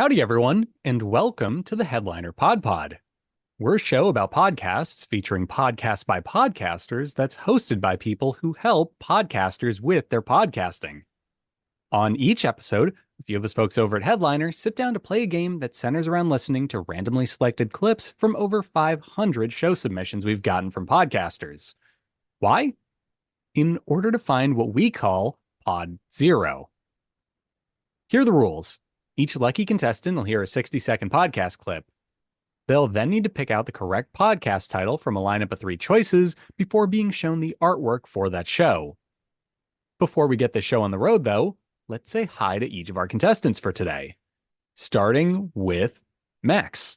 Howdy, everyone, and welcome to the Headliner PodPod. We're a show about podcasts featuring podcasts by podcasters that's hosted by people who help podcasters with their podcasting. On each episode, a few of us folks over at Headliner sit down to play a game that centers around listening to randomly selected clips from over 500 show submissions we've gotten from podcasters. Why? In order to find what we call Pod Zero. Here are the rules. Each lucky contestant will hear a 60-second podcast clip. They'll then need to pick out the correct podcast title from a lineup of 3 choices before being shown the artwork for that show. Before we get the show on the road, though, let's say hi to each of our contestants for today. Starting with Max.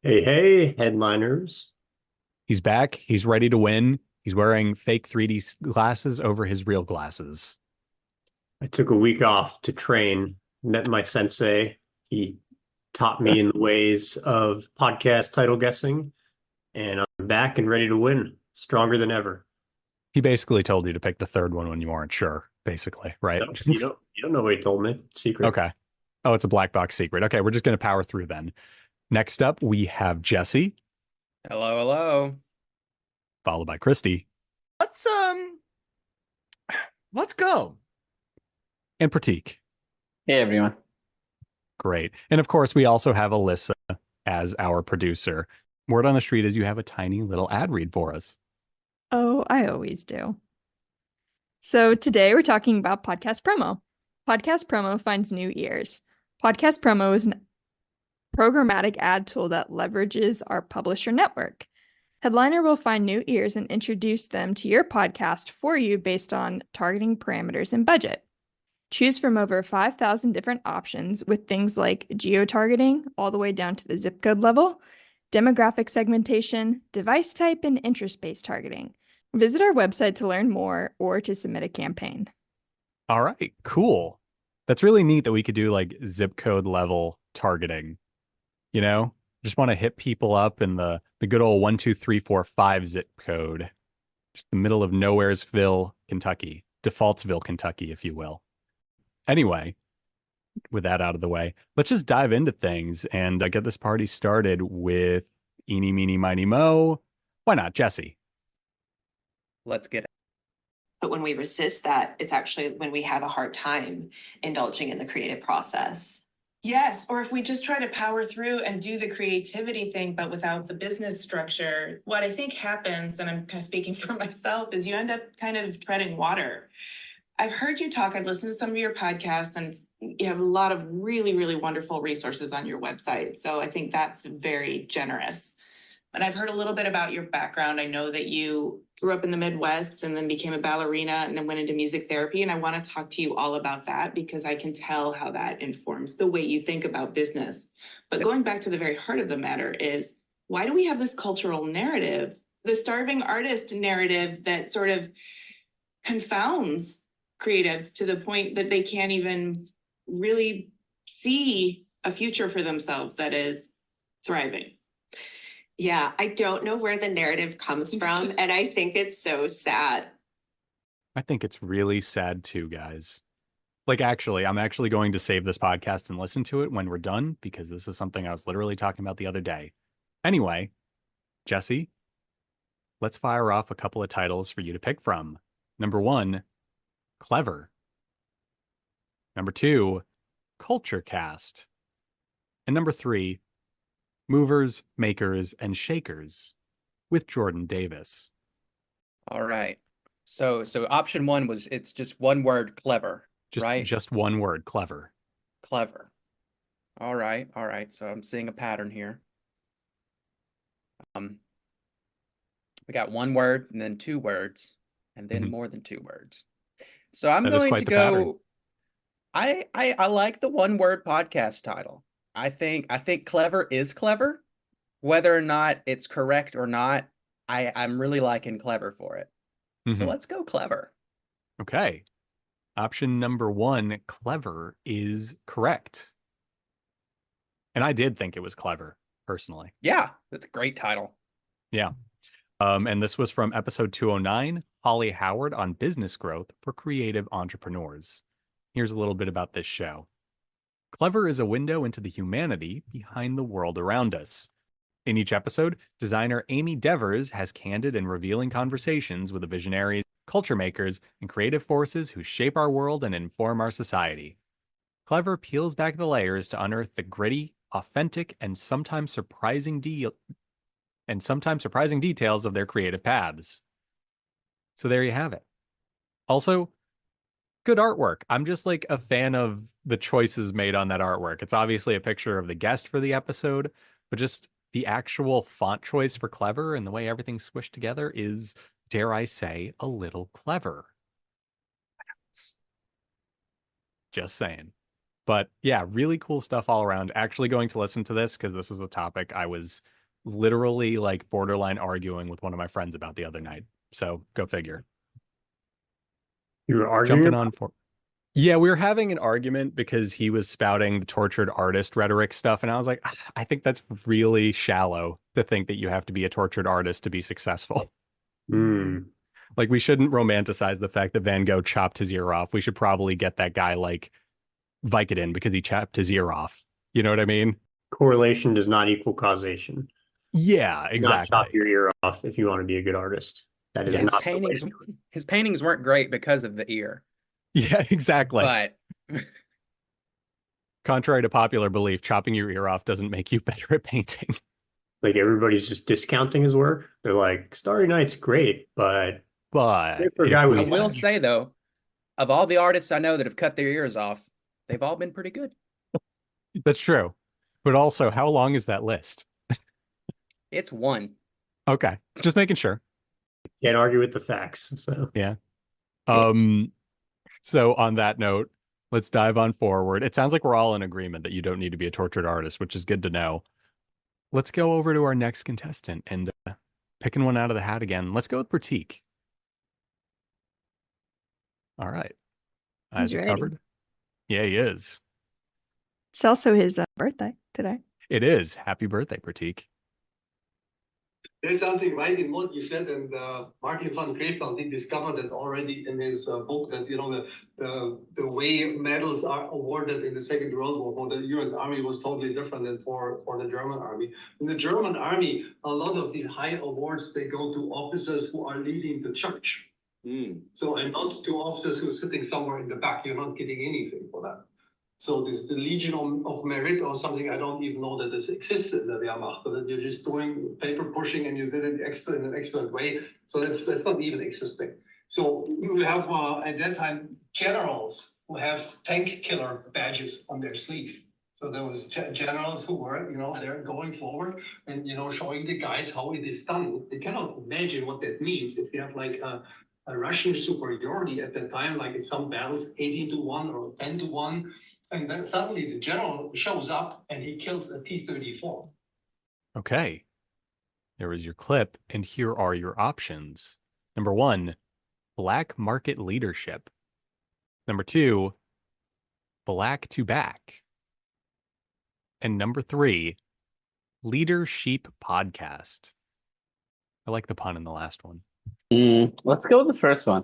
Hey, headliners. He's back. He's ready to win. He's wearing fake 3D glasses over his real glasses. I took a week off to train, met my sensei. He taught me in the ways of podcast title guessing, and I'm back and ready to win, stronger than ever. He basically told you to pick the third one when you weren't sure, basically, right? No, you don't know what he told me. Secret. Okay. Oh, it's a black box secret. Okay, we're just going to power through then. Next up, we have Jesse. Hello. Followed by Kristy. Let's go. And Prateek. Hey, everyone. Great. And of course, we also have Elissa as our producer. Word on the street is you have a tiny little ad read for us. Oh, I always do. So today we're talking about Podcast Promo. Podcast Promo finds new ears. Podcast Promo is an programmatic ad tool that leverages our publisher network. Headliner will find new ears and introduce them to your podcast for you based on targeting parameters and budget. Choose from over 5,000 different options with things like geo-targeting all the way down to the zip code level, demographic segmentation, device type, and interest-based targeting. Visit our website to learn more or to submit a campaign. All right, cool. That's really neat that we could do like zip code level targeting. You know, just want to hit people up in the good old 1, 2, 3, 4, 5 zip code. Just the middle of Nowheresville, Kentucky. Defaultsville, Kentucky, if you will. Anyway, with that out of the way, let's just dive into things and get this party started with Eeny, Meeny, Miny, Mo. Why not, Jesse? Let's get it. But when we resist that, it's actually when we have a hard time indulging in the creative process. Yes, or if we just try to power through and do the creativity thing, but without the business structure, what I think happens, and I'm kind of speaking for myself, is you end up kind of treading water. I've heard you talk, I've listened to some of your podcasts, and you have a lot of really, really wonderful resources on your website. So I think that's very generous. And I've heard a little bit about your background. I know that you grew up in the Midwest and then became a ballerina and then went into music therapy. And I want to talk to you all about that because I can tell how that informs the way you think about business. But going back to the very heart of the matter is, why do we have this cultural narrative, the starving artist narrative that sort of confounds creatives to the point that they can't even really see a future for themselves that is thriving? Yeah, I don't know where the narrative comes from, and I think it's so sad. I think it's really sad too, guys. Like, actually, I'm actually going to save this podcast and listen to it when we're done because this is something I was literally talking about the other day. Anyway, Jesse, let's fire off a couple of titles for you to pick from. Number 1, Clever. Number 2, Culture Cast. And number 3, Movers, Makers, and Shakers with Jordan Davis. All right. So option 1 was it's just one word, clever, right? Just one word, clever. Clever. All right. So I'm seeing a pattern here. We got one word and then 2 words and then more than 2 words. So I'm going to go. I like the one word podcast title. I think clever is clever. Whether or not it's correct or not, I'm really liking clever for it. So let's go clever. Okay. Option number 1, clever, is correct. And I did think it was clever, personally. Yeah, that's a great title. Yeah. And this was from episode 209, Holly Howard on business growth for creative entrepreneurs. Here's a little bit about this show. Clever is a window into the humanity behind the world around us. In each episode, designer Amy Devers has candid and revealing conversations with the visionaries, culture makers, and creative forces who shape our world and inform our society. Clever peels back the layers to unearth the gritty, authentic, and sometimes surprising details of their creative paths. So there you have it. Also, good artwork. I'm just like a fan of the choices made on that artwork. It's obviously a picture of the guest for the episode, but just the actual font choice for Clever and the way everything's squished together is, dare I say, a little clever. Just saying. But yeah, really cool stuff all around. Actually going to listen to this because this is a topic I was literally like borderline arguing with one of my friends about the other night. So go figure. You were arguing? Yeah, we were having an argument because he was spouting the tortured artist rhetoric stuff. And I was like, I think that's really shallow to think that you have to be a tortured artist to be successful. Like, we shouldn't romanticize the fact that Van Gogh chopped his ear off. We should probably get that guy like Vicodin because he chopped his ear off. You know what I mean? Correlation does not equal causation. Yeah, exactly. Not chop your ear off if you want to be a good artist. That is not his paintings weren't great because of the ear. Yeah, exactly. But contrary to popular belief, chopping your ear off doesn't make you better at painting. Like, everybody's just discounting his work. They're like, Starry Night's great, but I will say though, of all the artists I know that have cut their ears off, they've all been pretty good. That's true. But also, how long is that list? It's one. Okay. Just making sure. Can't argue with the facts. So yeah. So on that note, let's dive on forward. It sounds like we're all in agreement that you don't need to be a tortured artist, which is good to know. Let's go over to our next contestant and picking one out of the hat again. Let's go with Prateek. All right. Eyes are covered. Yeah, he is. It's also his birthday today. It is. Happy birthday, Prateek. There's something right in what you said, and Martin van Creveld, he discovered it already in his book that, you know, the way medals are awarded in the Second World War for the US Army was totally different than for the German Army. In the German Army, a lot of these high awards, they go to officers who are leading the charge. So, and not to officers who are sitting somewhere in the back. You're not getting anything for that. So this is the Legion of Merit or something. I don't even know that this exists in the Wehrmacht. So that you're just doing paper pushing and you did it in an excellent way. So that's not even existing. So you have at that time generals who have tank killer badges on their sleeve. So there was generals who were, you know, they're going forward and, you know, showing the guys how it is done. They cannot imagine what that means if you have like a Russian superiority at that time, like in some battles, 18-1 or 10-1. And then suddenly the general shows up and he kills a T-34. Okay. There is your clip, and here are your options. Number 1, black market leadership. Number 2, black to back. And number 3, leader sheep podcast. I like the pun in the last one. Let's go with the first one.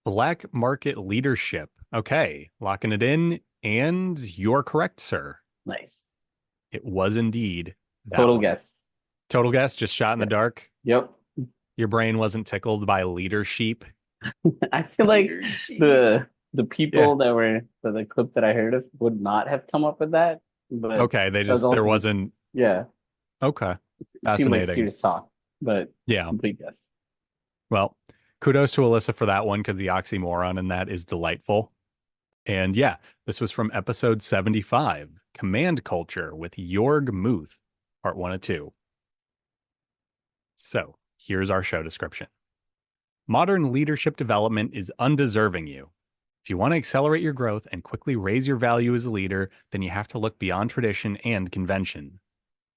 Black market leadership. Okay, locking it in, and you're correct, sir. Nice. It was indeed that Total one. guess. Total guess, just shot in the dark? Yep. Your brain wasn't tickled by leader sheep? I feel like the people that were the clip that I heard of would not have come up with that. But okay, there wasn't. Yeah. Okay. It seemed like serious talk, but yeah, complete guess. Well, kudos to Elissa for that one because the oxymoron in that is delightful. And yeah, this was from episode 75, Command Culture with Jorg Muth, part 1 and 2. So here's our show description. Modern leadership development is undeserving you. If you want to accelerate your growth and quickly raise your value as a leader, then you have to look beyond tradition and convention.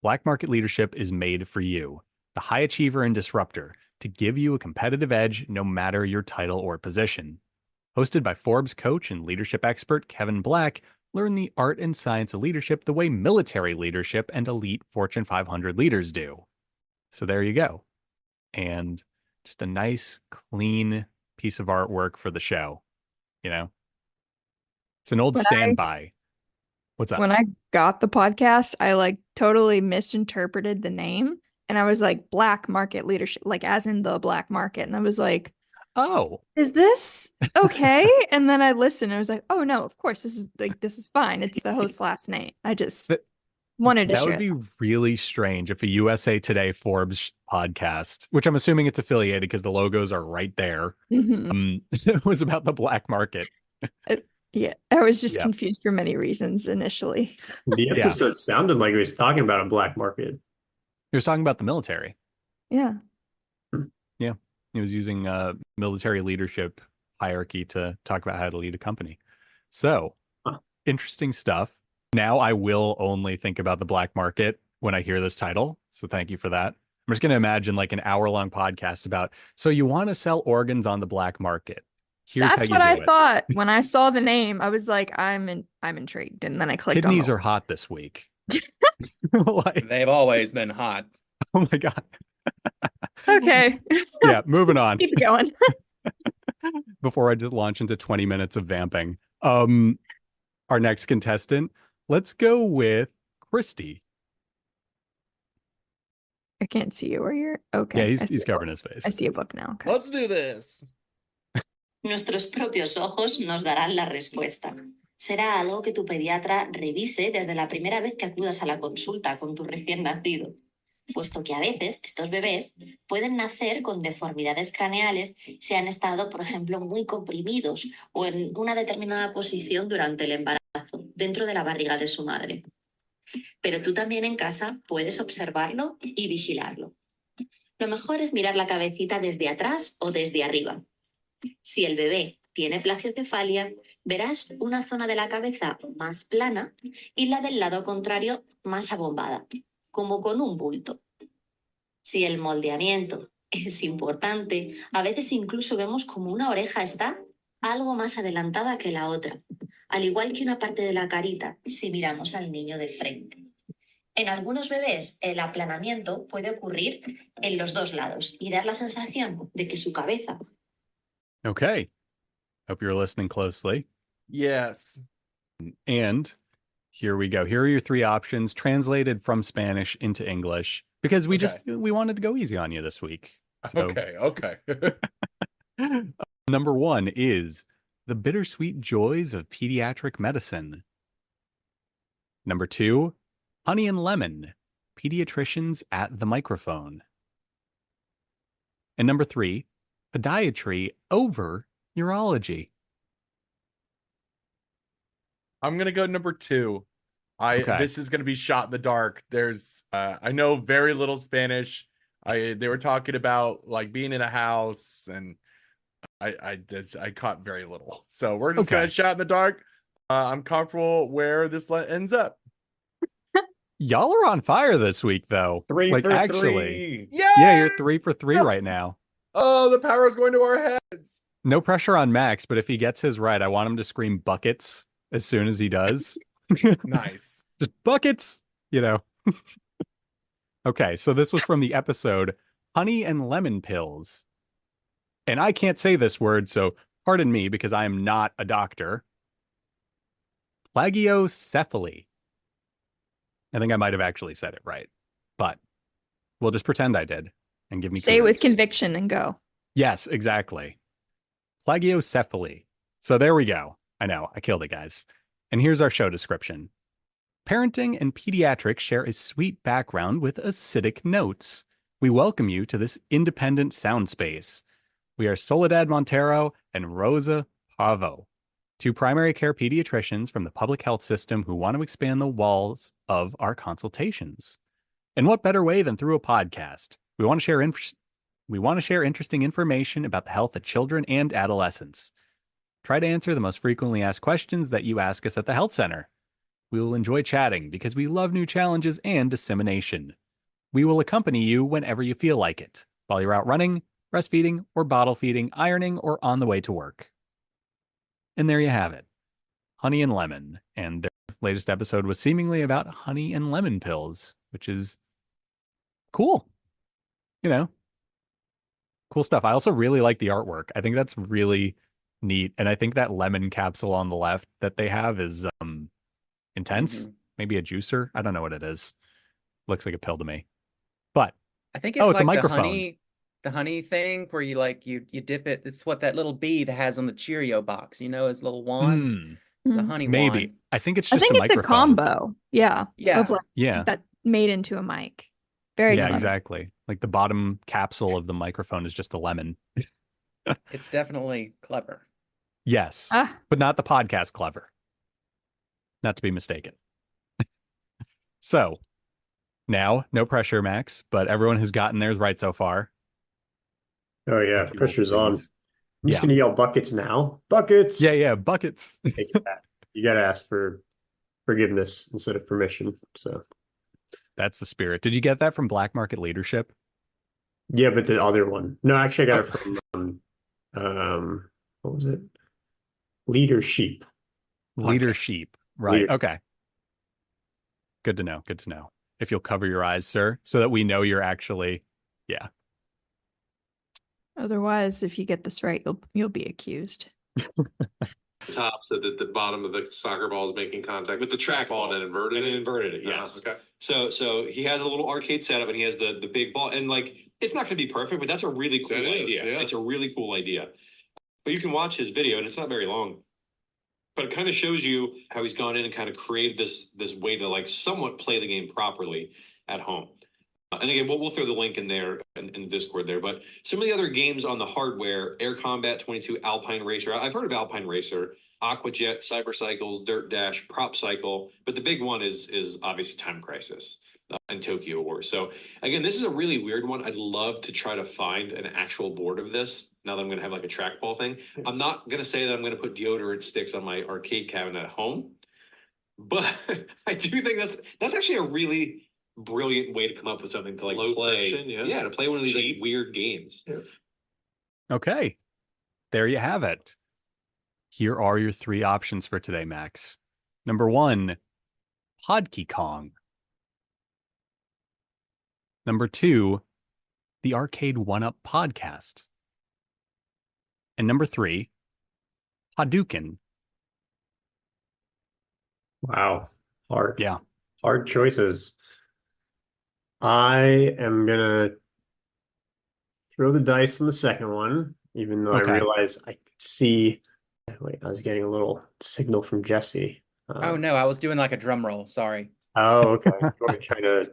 Black market leadership is made for you, the high achiever and disruptor, to give you a competitive edge no matter your title or position. Hosted by Forbes coach and leadership expert Kevin Black, learn the art and science of leadership the way military leadership and elite Fortune 500 leaders do. So there you go. And just a nice, clean piece of artwork for the show. You know? It's an old standby. What's up? When I got the podcast, I like totally misinterpreted the name. And I was like, black market leadership, like as in the black market. And I was like, oh, is this okay? And then I listened and I was like, oh no, of course, this is fine. It's the host's last name. I just wanted to that share would be really strange if a USA Today Forbes podcast, which I'm assuming it's affiliated because the logos are right there, it was about the black market. Yeah, I was just confused for many reasons initially. The episode sounded like he was talking about a black market. He was talking about the military. Yeah. Yeah. He was using military leadership hierarchy to talk about how to lead a company. So, interesting stuff. Now I will only think about the black market when I hear this title. So thank you for that. I'm just going to imagine like an hour-long podcast about, so you want to sell organs on the black market. Here's That's how you what do I it. thought when I saw the name. I was like, I'm intrigued, and then I clicked on Kidneys are hot this week. Like, they've always been hot. Oh my God. Okay. Yeah, moving on. Keep going. Before I just launch into 20 minutes of vamping. Our next contestant, let's go with Kristy. I can't see you. Where you're okay. Yeah, he's covering his face. I see a book now. Okay. Let's do this. Nuestros propios ojos nos darán la respuesta. Será algo que tu pediatra revise desde la primera vez que acudas a la consulta con tu recién nacido, puesto que a veces estos bebés pueden nacer con deformidades craneales si han estado, por ejemplo, muy comprimidos o en una determinada posición durante el embarazo, dentro de la barriga de su madre. Pero tú también en casa puedes observarlo y vigilarlo. Lo mejor es mirar la cabecita desde atrás o desde arriba. Si el bebé tiene plagiocefalia, verás una zona de la cabeza más plana y la del lado contrario más abombada, como con un bulto. Si el moldeamiento es importante, a veces incluso vemos como una oreja está algo más adelantada que la otra, al igual que una parte de la carita si miramos al niño de frente. En algunos bebés el aplanamiento puede ocurrir en los dos lados y dar la sensación de que su cabeza... Okay. Hope you're listening closely. Yes. And here we go. Here are your three options translated from Spanish into English because we wanted to go easy on you this week. So, Okay. Number one is The Bittersweet Joys of Pediatric Medicine. Number two, Honey and Lemon, Pediatricians at the Microphone. And number three, Podiatry over Urology. I'm gonna go number two. This is gonna be shot in the dark. There's I know very little Spanish. They were talking about like being in a house, and I caught very little. So we're just gonna shot in the dark. I'm comfortable where this ends up. Y'all are on fire this week, though. Three for three. Yeah, you're 3 for 3 right now. Oh, the power is going to our heads. No pressure on Max, but if he gets his right, I want him to scream buckets as soon as he does. Nice. Just buckets, Okay, so this was from the episode Honey and Lemon Pills. And I can't say this word, so pardon me because I am not a doctor. Plagiocephaly. I think I might have actually said it right, but we'll just pretend I did and give me Say it with kudos. conviction and go. Yes, exactly. Plagiocephaly. So there we go. I know, I killed it, guys. And here's our show description. Parenting and pediatrics share a sweet background with acidic notes. We welcome you to this independent sound space. We are Soledad Montero and Rosa Pavo, two primary care pediatricians from the public health system who want to expand the walls of our consultations. And what better way than through a podcast? We want to share interesting information about the health of children and adolescents. Try to answer the most frequently asked questions that you ask us at the health center. We will enjoy chatting because we love new challenges and dissemination. We will accompany you whenever you feel like it, while you're out running, breastfeeding, or bottle feeding, ironing, or on the way to work. And there you have it. Honey and Lemon. And their latest episode was seemingly about honey and lemon pills, which is cool. Cool stuff. I also really like the artwork. I think that's really neat. And I think that lemon capsule on the left that they have is intense, maybe a juicer. I don't know what it is. Looks like a pill to me. But I think it's it's a like microphone. the honey thing where you like you dip it. It's what that little bee that has on the Cheerio box, his little wand. It's a honey Maybe. wand. I think it's I just think a it's a microphone. combo. Yeah. Yeah. Of like Yeah. that made into a mic. Very Yeah, clever. exactly. Like the bottom capsule of the microphone is just a lemon. It's definitely clever. Yes, but not the podcast clever. Not to be mistaken. So now, no pressure, Max, but everyone has gotten theirs right so far. Oh yeah, If you will, pressure's on. please. I'm just gonna yell buckets now. Buckets. Yeah, buckets. You gotta ask for forgiveness instead of permission. So that's the spirit. Did you get that from Black Market Leadership? yeah, but the other one. No, actually, I got it from what was it? Leadership. Leadership. Right. Leader. Okay. Good to know. Good to know. If you'll cover your eyes, sir, so that we know you're actually, yeah. Otherwise, if you get this right, you'll be accused. Top so that the bottom of the soccer ball is making contact with the trackball and inverted it. Yes. Okay. So he has a little arcade setup and he has the big ball and like it's not going to be perfect, but that's a really cool idea. Yeah. It's a really cool idea. But you can watch his video and it's not very long. But it kind of shows you how he's gone in and kind of created this way to like somewhat play the game properly at home. And again, we'll throw the link in there in the Discord there. But some of the other games on the hardware, Air Combat 22, Alpine Racer. I've heard of Alpine Racer, Aquajet, Cybercycles, Dirt Dash, Prop Cycle. But the big one is obviously Time Crisis and Tokyo War. So again, this is a really weird one. I'd love to try to find an actual board of this. Now that I'm going to have like a trackball thing, I'm not going to say that I'm going to put deodorant sticks on my arcade cabinet at home, but I do think that's actually a really brilliant way to come up with something to like play. Fiction, to play one of these like, weird games. Yeah. Okay, there you have it. Here are your three options for today, Max. Number 1, Podkey Kong. Number 2, the Arcade 1-Up Podcast. And number 3, Hadouken. Wow. Hard. Yeah. Hard choices. I am going to throw the dice on the second one, even though I realize I could see. Wait, I was getting a little signal from Jesse. Oh, no, I was doing like a drum roll. Sorry. Oh, okay. You want to try to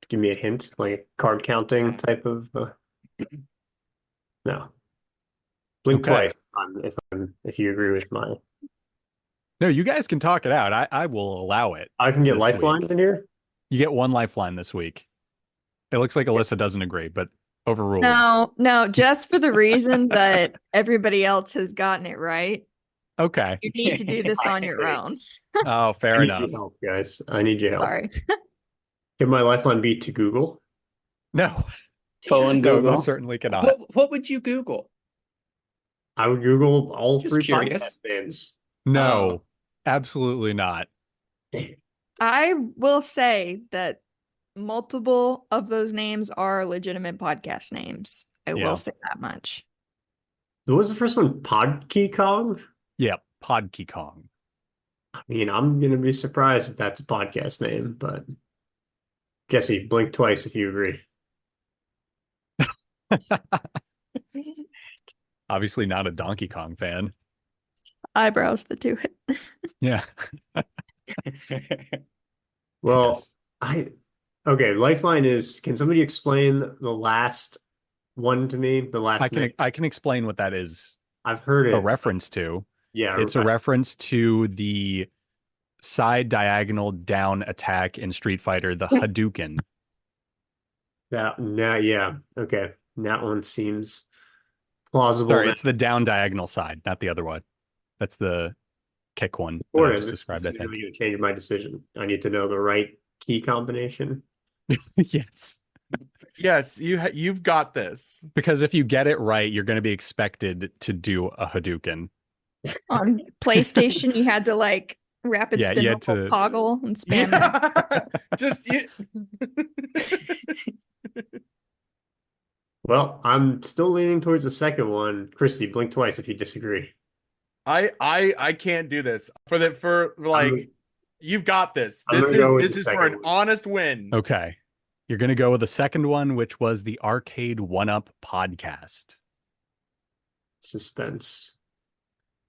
give me a hint, like a card counting type of. No. Blink twice if you agree with my. No, you guys can talk it out. I will allow it. I can get lifelines in here? You get one lifeline this week. It looks like Elissa doesn't agree, but overruled. No, just for the reason that everybody else has gotten it right. Okay. You need to do this on your own. Oh, fair enough. I need your help, guys. I need your help. Sorry. Can my lifeline be to Google? No. Google. No, certainly cannot. What would you Google? I would Google all Just 3 curious. podcast names. No, absolutely not. I will say that multiple of those names are legitimate podcast names. I will say that much. What was the first one? Podkey Kong? Yeah, Podkey Kong. I mean, I'm going to be surprised if that's a podcast name, but Jesse, blink twice if you agree. Obviously not a Donkey Kong fan. Eyebrows that do it. Yeah. Well, okay, lifeline is, can somebody explain the last one to me? The last I can explain what that is. I've heard it. A reference to. Yeah. It's a reference to the side diagonal down attack in Street Fighter, the Hadouken. Yeah. Okay. That one seems plausible. Sorry, it's the down diagonal side, not the other one. That's the kick one that I just described, I think. Really going to change my decision. I need to know the right key combination. Yes. Yes, you've got this. Because if you get it right, you're going to be expected to do a Hadouken. On PlayStation, you had to like rapid spin the whole toggle and spam it. Well, I'm still leaning towards the second one. Kristy, blink twice if you disagree. I can't do this. You've got this. I'm This gonna go with is the for an second one. honest win. Okay. You're going to go with the second one, which was the Arcade 1-Up podcast. Suspense.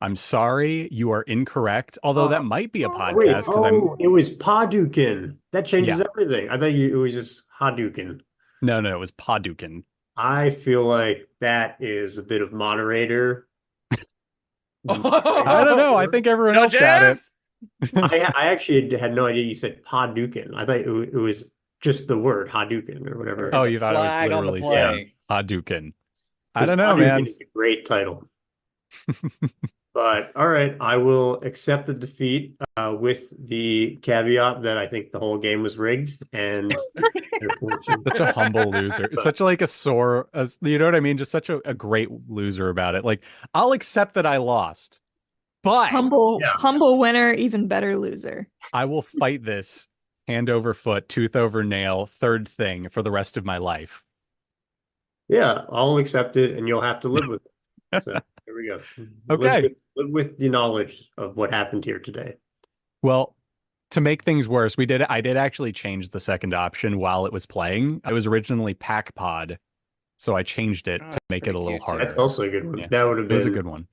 I'm sorry, you are incorrect. Although that might be a podcast. Wait, it was Hadouken. That changes Yeah. everything. I thought it was just Hadouken. No, it was Hadouken. I feel like that is a bit of moderator. I don't know. I think everyone else got it. I actually had no idea you said Hadouken. I thought it was just the word Hadouken or whatever. Oh, you thought it was literally saying Hadouken. I don't know, man. It's a great title. But all right, I will accept the defeat with the caveat that I think the whole game was rigged and such a humble loser. Such like a sore, you know what I mean? Just such a great loser about it. Like, I'll accept that I lost, but humble winner, even better loser. I will fight this hand over foot, tooth over nail, third thing for the rest of my life. Yeah, I'll accept it, and you'll have to live with it. So there we go. Okay. Live with the knowledge of what happened here today. Well, to make things worse, I did actually change the second option while it was playing. I was originally PodPod, so I changed it to make it a little harder. That's also a good one. Yeah, that would have been a good one.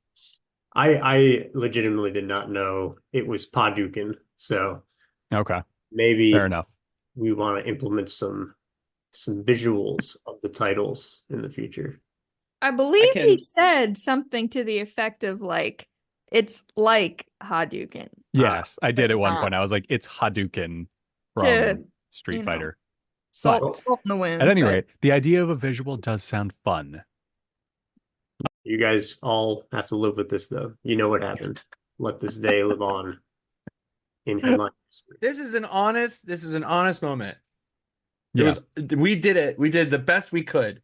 I legitimately did not know it was Hadouken, so okay, maybe fair enough. We want to implement some visuals of the titles in the future. I believe he said something to the effect of like, it's like Hadouken. Yes, I did at one point. I was like, it's Hadouken from Street Fighter. Salt in the wind. At any rate, the idea of a visual does sound fun. You guys all have to live with this, though. You know what happened. Let this day live on in headline history. This is an honest moment. We did it. We did the best we could.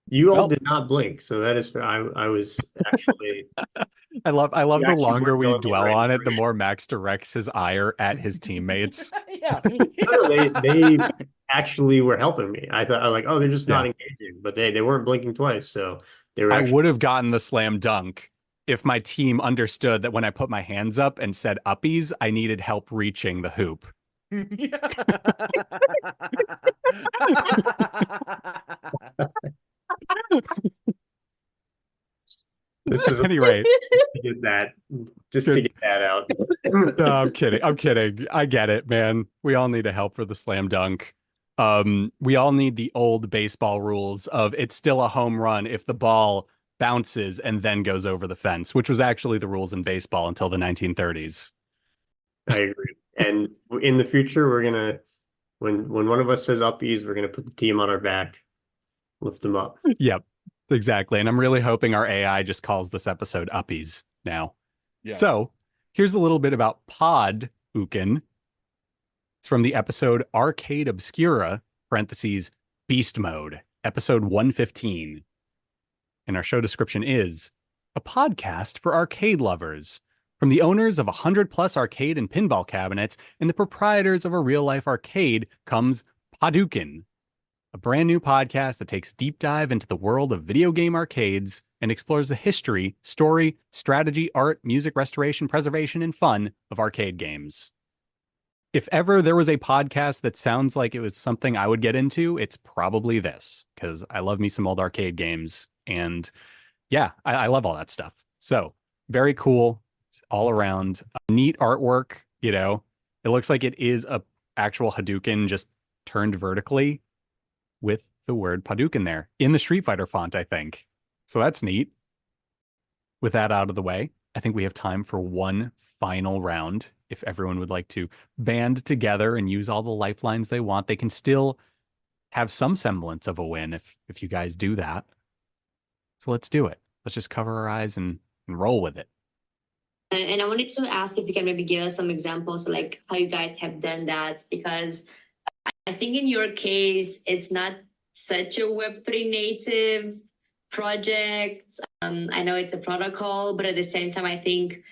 You all did not blink, so that is fair. I was actually. I love the longer we dwell on it, the more Max directs his ire at his teammates. They actually were helping me. I thought, like, oh, they're just not engaging, but they weren't blinking twice, so they were. I would have gotten the slam dunk if my team understood that when I put my hands up and said uppies, I needed help reaching the hoop. This is anyway. Just to get that out. No, I'm kidding. I get it, man. We all need a help for the slam dunk. We all need the old baseball rules of it's still a home run if the ball bounces and then goes over the fence, which was actually the rules in baseball until the 1930s. I agree. And in the future, we're gonna when one of us says uppies, we're gonna put the team on our back, lift them up. Yep. Exactly. And I'm really hoping our AI just calls this episode Uppies now. Yes. So here's a little bit about Hadouken. It's from the episode Arcade Obscura, parentheses, Beast Mode, episode 115. And our show description is a podcast for arcade lovers. From the owners of 100+ arcade and pinball cabinets and the proprietors of a real-life arcade comes Hadouken, a brand new podcast that takes a deep dive into the world of video game arcades and explores the history, story, strategy, art, music, restoration, preservation, and fun of arcade games. If ever there was a podcast that sounds like it was something I would get into, it's probably this, because I love me some old arcade games, and yeah, I love all that stuff. So, very cool, all around, neat artwork, you know. It looks like it is a actual Hadouken just turned vertically, with the word Hadouken there in the Street Fighter font, I think. So that's neat. With that out of the way, I think we have time for one final round. If everyone would like to band together and use all the lifelines they want, they can still have some semblance of a win if you guys do that. So let's do it. Let's just cover our eyes and roll with it. And I wanted to ask if you can maybe give us some examples of like how you guys have done that, because I think in your case, it's not such a Web3 native project. I know it's a protocol, but at the same time, I think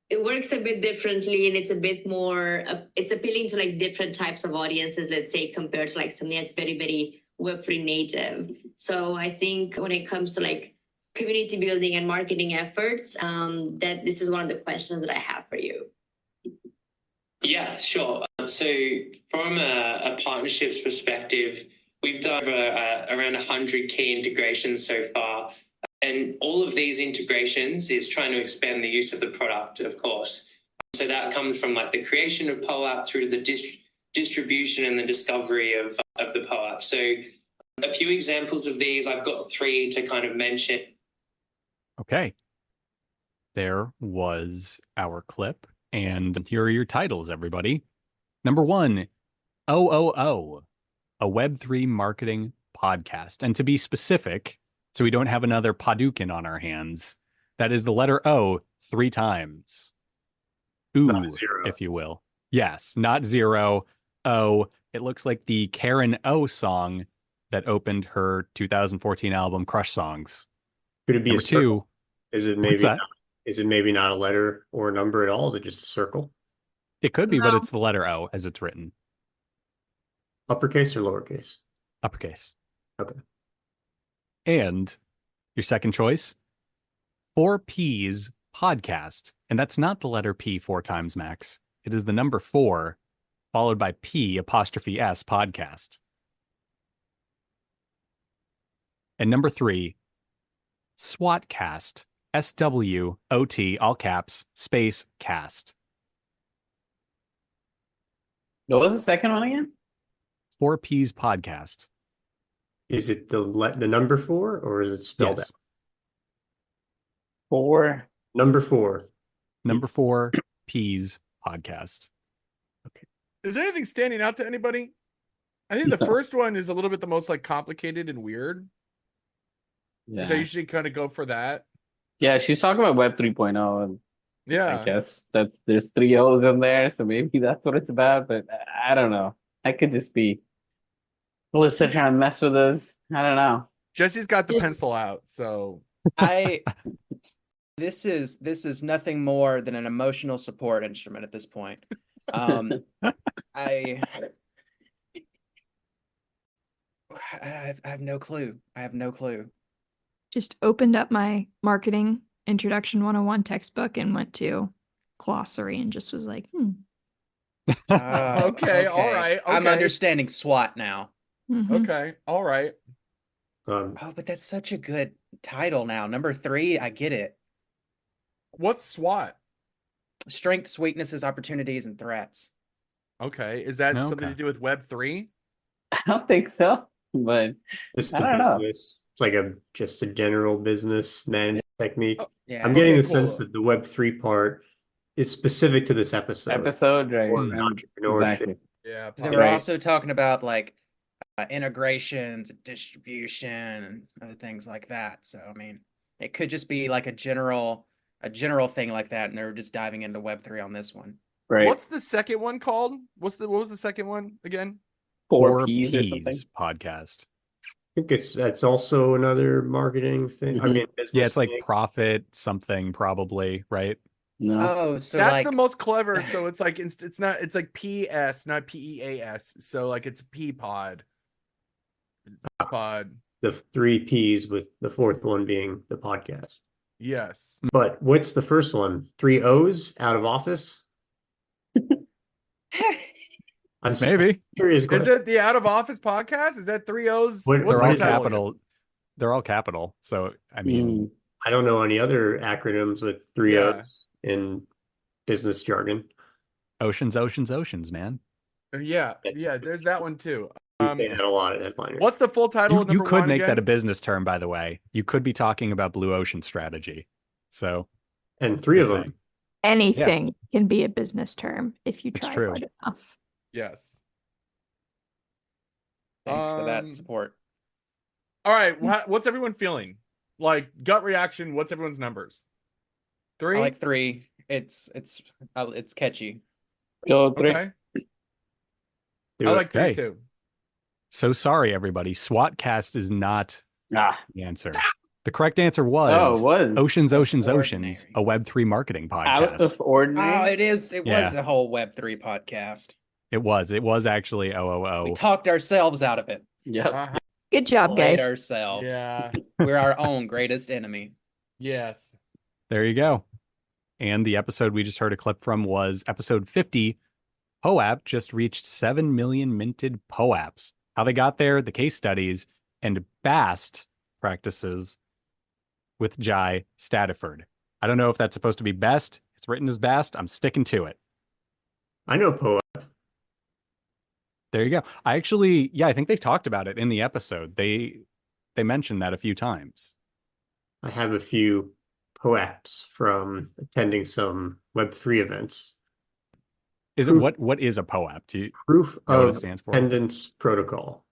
it works a bit differently and it's a bit more, it's appealing to like different types of audiences, let's say, compared to like something that's very, very Web3 native. So I think when it comes to like community building and marketing efforts, that this is one of the questions that I have for you. Yeah, sure. So from a partnerships perspective, we've done around 100 key integrations so far. And all of these integrations is trying to expand the use of the product, of course. So that comes from like the creation of PoApp through to the distribution and the discovery of the PoApp. So a few examples of these, I've got 3 to kind of mention. Okay. There was our clip. And here are your titles, everybody. Number 1, OOO, a Web3 marketing podcast. And to be specific, so we don't have another Padukin on our hands, that is the letter O 3 times. Ooh, if you will. Yes, not 0. O. It looks like the Karen O song that opened her 2014 album Crush Songs. Could it be Number a circle? 2. Is it maybe not a letter or a number at all? Is it just a circle? It could be, but it's the letter O as it's written. Uppercase or lowercase? Uppercase. Okay. And your second choice, 4 P's podcast. And that's not the letter P 4 times, Max. It is the number 4 followed by P''S podcast. And number 3, SWOTcast. SWOT, all caps, space, cast. What was the second one again? 4 P's podcast. Is it the number 4 or is it spelled Yes. out? 4. Number 4. Number 4 P's podcast. Okay. Is there anything standing out to anybody? I think the first one is a little bit the most like complicated and weird. Yeah. I usually kind of go for that. Yeah, she's talking about Web 3.0, and Yeah. I guess that there's 3 O's in there, so maybe that's what it's about, but I don't know. I could just be Elissa trying to mess with us. I don't know. Jesse's got the Yes. pencil out, so This is nothing more than an emotional support instrument at this point. I have no clue. I have no clue. Just opened up my marketing introduction 101 textbook and went to glossary and just was like, Okay, all right. I'm okay. understanding SWAT now. mhm. Okay, all right. Oh, but that's such a good title now. Number 3, I get it. What's SWOT? Strengths, weaknesses, opportunities, and threats. Okay, is that something Okay. to do with Web 3? I don't think so, but Just I the don't know. business. It's like just a general business management technique. Yeah. I'm getting Okay, the sense cool. that the Web3 part is specific to this episode. right? Or and- entrepreneurship. Exactly. Yeah, 'Cause they were Right. also talking about like integrations, distribution, and other things like that. So I mean, it could just be like a general thing like that, and they're just diving into Web3 on this one. Right. What's the second one called? What was the second one again? 4 P's or something? podcast. I think that's also another marketing thing. I Mhm. mean, business Yeah, it's like thing. profit something probably, right? No. Oh, so That's like the most clever. So it's like it's like PS, not PEAS. So like it's P-pod. Pod. The 3 P's with the 4th one being the podcast. Yes. But what's the first one? 3 O's out of office? I'm Maybe. serious. Is it the Out of Office podcast? Is that 3 O's? What- What's They're all the title? capital. They're all capital. So I mean, Mm. I don't know any other acronyms with 3 Yeah. O's in business jargon. oceans, man. Yeah, That's- yeah. There's that one too. They had a lot of headliners. What's the full title? of You number could one make that a again? business term, by the way. You could be talking about blue ocean strategy. So And 3 of just them. saying. Anything can be a business term if you It's try true. hard enough. Yes. thanks for Um, that support. All right. What's everyone feeling? Like gut reaction. What's everyone's numbers? 3. I like 3. It's catchy. Go 3. Okay. Do I it. like 3 Okay. too. So sorry, everybody. SWATcast is not Ah. the answer. The correct answer was Oh, it was. Oceans, Ordinary. a Web3 marketing Out podcast. of ordinary. Oh, it was Yeah. a whole Web3 podcast. It was actually OOO. We talked ourselves out of it. Yep. Uh-huh. Good job, Played guys. ourselves. Yeah. We're our own greatest enemy. Yes. There you go. And the episode we just heard a clip from was episode 50, POAP just reached 7 million minted POAPs. How they got there, the case studies, and BAST practices with Jai Stadiford. I don't know if that's supposed to be best. It's written as BAST. I'm sticking to it. I know POAP. There you go. I think they talked about it in the episode. They mentioned that a few times. I have a few POAPs from attending some Web3 events. What is a POAP? Proof know of what it stands for? Attendance Protocol.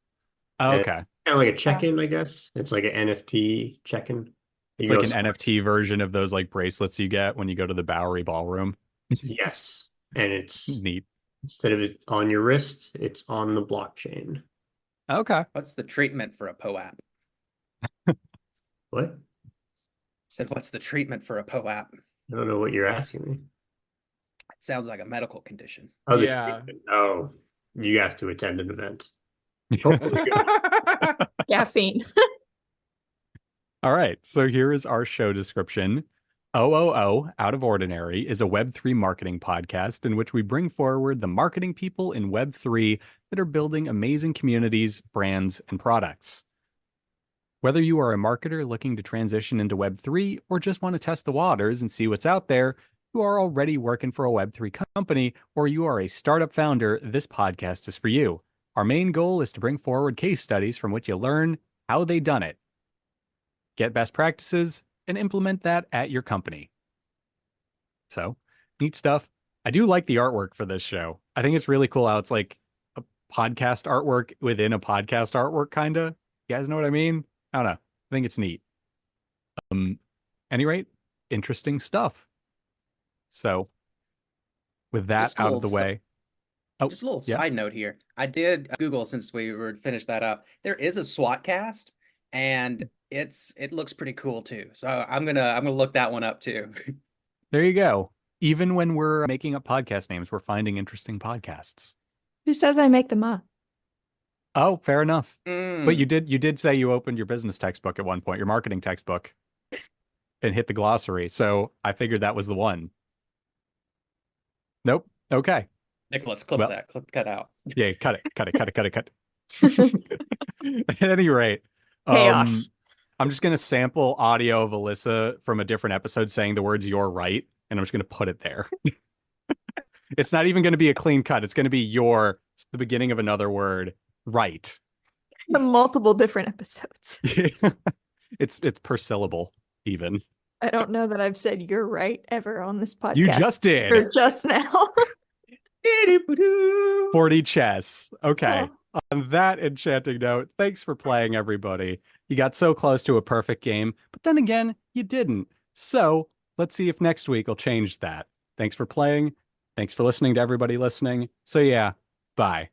Oh, okay. Kind of like a check-in, I guess. It's like an NFT check-in. It's like an NFT version of those like bracelets you get when you go to the Bowery Ballroom. Yes. And it's neat. Instead of it on your wrist, it's on the blockchain. Okay. What's the treatment for a POAP? What? Said, what's the treatment for a POAP? I don't know what you're asking me. It sounds like a medical condition. Oh, yeah. Oh, you have to attend an event. Caffeine. All right. So here is our show description. OOO, Out of Ordinary, is a Web3 marketing podcast in which we bring forward the marketing people in Web3 that are building amazing communities, brands, and products. Whether you are a marketer looking to transition into Web3 or just want to test the waters and see what's out there, you are already working for a Web3 company, or you are a startup founder, this podcast is for you. Our main goal is to bring forward case studies from which you learn how they done it, get best practices, and implement that at your company. So, neat stuff. I do like the artwork for this show. I think it's really cool how it's like a podcast artwork within a podcast artwork, kind of. You guys know what I mean? I don't know. I think it's neat. Any rate, interesting stuff. So, with that out of the way. Just a little side note here. I did Google, since we were finished that up. There is a SWAT cast, and it looks pretty cool too. So I'm gonna look that one up too. There you go. Even when we're making up podcast names, we're finding interesting podcasts. Who says I make them up? Oh, fair enough. But you did say you opened your business textbook at one point, your marketing textbook, and hit the glossary. So I figured that was the one. Nope. Okay. Nicholas, that. Clip that out. Yeah, cut it. At any rate, chaos. I'm just going to sample audio of Elissa from a different episode saying the words "you're right," and I'm just going to put it there. It's not even going to be a clean cut. It's going to be the beginning of another word, right. Multiple different episodes. It's per syllable, even. I don't know that I've said "you're right" ever on this podcast. You just did. Or just now. 40 chess. Okay. Oh. On that enchanting note, thanks for playing, everybody. You got so close to a perfect game, but then again, you didn't. So let's see if next week will change that. Thanks for playing. Thanks for listening to everybody listening. So yeah, bye.